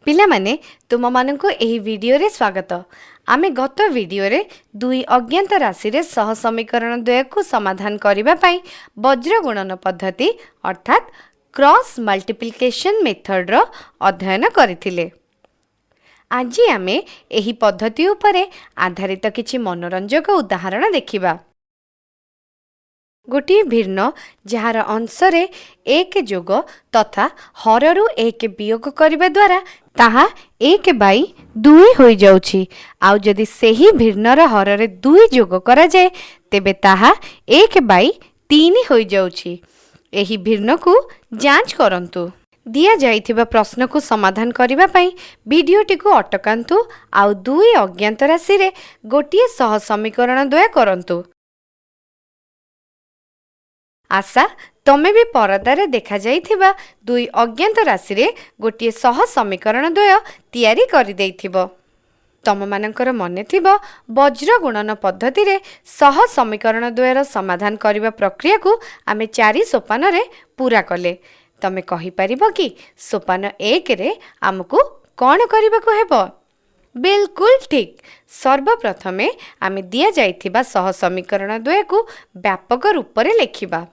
पिलामाने तुम मानक एही वीडियो रे स्वागत। आमे गत वीडियो रे दुई अज्ञात राशि रे सह समीकरण द्वय को समाधान करिबा पई वज्र गुणन पद्धति अर्थात क्रॉस मल्टीप्लिकेशन मेथड रो अध्ययन करिथिले। आज आमे एही पद्धति उपरे आधारित किछि मनोरंजक उदाहरण देखिबा। गोटे भिन्न जार अंशरे एक जोग तथा हररु एक वियोग करने द्वारा ताहा एक बाई दुई हो जाउछि। आउ जदि सेही भिन्नर हररे दुई जोग करा जाए तेबे ताहा एक बाई तीन हो जाउछि। एही भिन्न को जांच करंतु। दिया जाइथिबा प्रश्न को समाधान करिबा पई वीडियोटी को अटकांतु आउ दुई अज्ञात राशि रे गोटिए सह समीकरण द्वय करंतु। आशा तमे भी परदारे देखा जाइथिबा दुई अज्ञात राशि रे गोटिए सह समीकरण द्वय तैयारी करि देइथिबो। तम मानकर मने थिबो वज्र गुणन पद्धति रे सह समीकरण द्वयर समाधान करिबा प्रक्रिया को आमे 4 सोपान रे पूरा कले। तमे कहि परिबो कि सोपान 1 रे हमकु कोन करिबा को हेबो? बिल्कुल ठीक। सर्वप्रथमे आमे दिया जाइथिबा सह समीकरण द्वय को व्यापक रूप रे लेखिबा,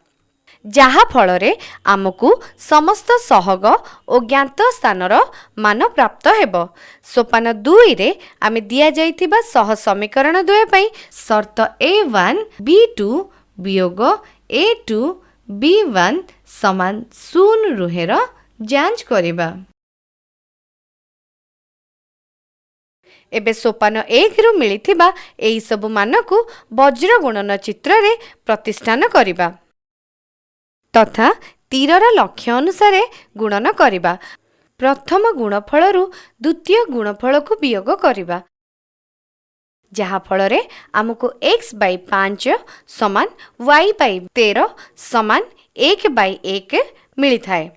जहा फलरे आमको समस्त सहग और ज्ञात स्थानर मान प्राप्त हेबो। सोपान 2 रे आमे दिया जाइथिबा सह समीकरण द्वय पई शर्त a1 b2 वियोग a2 b1 समान 0 रुहेर जांच करिबा। एबे सोपान 1 रु मिलिथिबा एई सब मान को वज्र गुणन चित्र रे प्रतिष्ठान करिबा तथा तीरर लक्ष्य अनुसार गुणन करिबा। प्रथम गुणफल रु द्वितीय गुणफल को वियोग करिबा, जहा फलरे हमको x बाई 5 समान y बाई 13 समान 1 बाई 1 मिली थाए।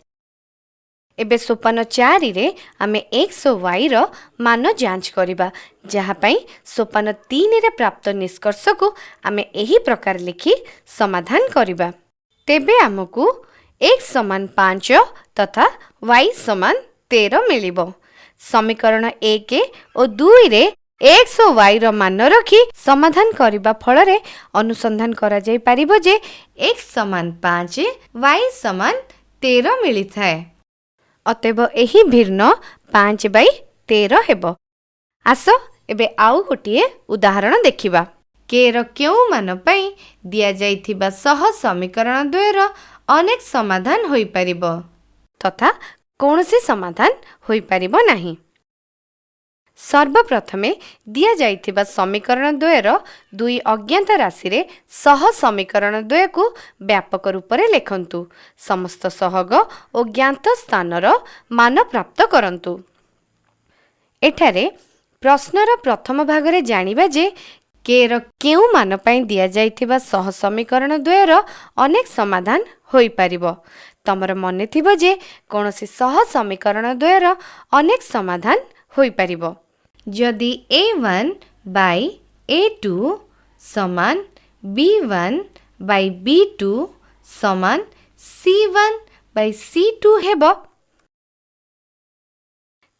एबे सोपान 4 रे आमे x और y रो मान जांच करिबा, जहा पई सोपान 3 रे प्राप्त निष्कर्ष को आमे एही प्रकार लिखि समाधान करिबा। तेबे हमको x समान 5 तथा y समान 13 मिलिबो। समीकरण 1 और 2 रे x और y रो मान रखी समाधान करिबा फलरे अनुसंधान करा जाय परिबो जे x समान 5 y समान 13 मिली थाए। अतएव एही भिन्न 5 बाई 13 हेबो। आसो एबे आउ गोटिए उदाहरण देखिबा। के रो केउ मान पई दिया जाइथिबा सह समीकरण द्वयर अनेक समाधान होई परिबो तथा कोनोसी समाधान होई परिबो नाही। सर्वप्रथमे दिया जाइथिबा समीकरण द्वयर दुई अज्ञात राशि रे सह समीकरण द्वय को व्यापक रूप रे लेखंतु। समस्त सहग और ज्ञात स्थानर मान प्राप्त करंतु। एठारे प्रश्नर प्रथम भाग रे जानिबा जे के रो केउ मान पई दिया जाइथिबा सह समीकरण द्वयर अनेक समाधान होई परिबो। तमर मने थिबो जे कोनोसी सह समीकरण द्वयर अनेक समाधान होई परिबो जदि a1 बाई a2 समान b1 बाई b2 समान c1 बाई c2 हेबो।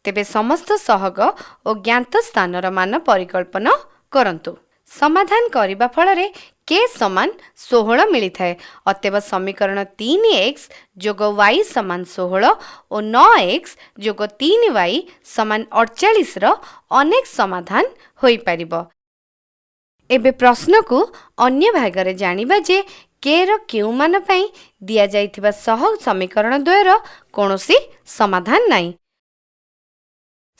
तेबे समस्त सहग और ज्ञात स्थानर मान परिकल्पना करंतु। समाधान करिबा फलरे के समान 16 मिली थाए। अतएव समीकरण 3x जोग y समान 16 और 9x जोग 3y समान 48 रो अनेक समाधान होई परिबो। एबे प्रश्न को अन्य भागरे जानिबा जे के रो केउ मान पई दिया जाइथिबा सह समीकरण द्वयर कोनोसी समाधान नाही।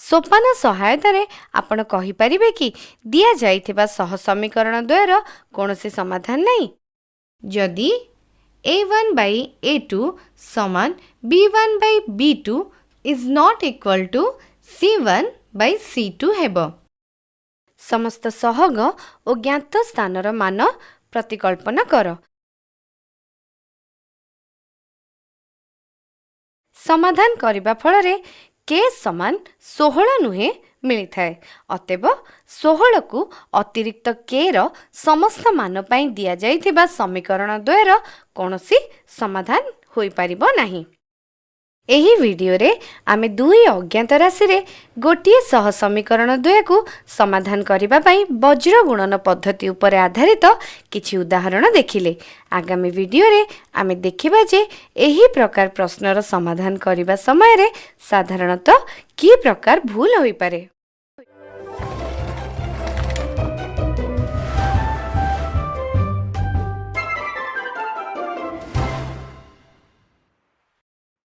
सोपान सहायता रे आपण कहि परिबे कि दिया जाइथिबा सह समीकरण द्वयर कोनोसी समाधान नाही। जदि a1 बाई a2 समान b1 by b2 is not equal to c1 by c2 हेबो। समस्त सहग और ज्ञात स्थानर मान प्रतिकल्पना कर। समाधान करिबा फलरे के समान 16 नुहे मिली थाए। अतएव 16 को अतिरिक्त के रो समस्त मान पई दिया जाइथिबा समीकरण द्वयर कोनोसी समाधान होई परिबो नाही। ଏହି ଭିଡ଼ିଓରେ ଆମେ ଦୁଇ ଅଜ୍ଞାତ ରାଶିରେ ଗୋଟିଏ ସହ ସମୀକରଣ ଦ୍ୱୟକୁ ସମାଧାନ କରିବା ପାଇଁ ବଜ୍ର ଗୁଣନ ପଦ୍ଧତି ଉପରେ ଆଧାରିତ କିଛି ଉଦାହରଣ ଦେଖିଲେ। ଆଗାମୀ ଭିଡ଼ିଓରେ ଆମେ ଦେଖିବା ଯେ ଏହି ପ୍ରକାର ପ୍ରଶ୍ନର ସମାଧାନ କରିବା ସମୟରେ ସାଧାରଣତଃ କି ପ୍ରକାର ଭୁଲ ହୋଇପାରେ।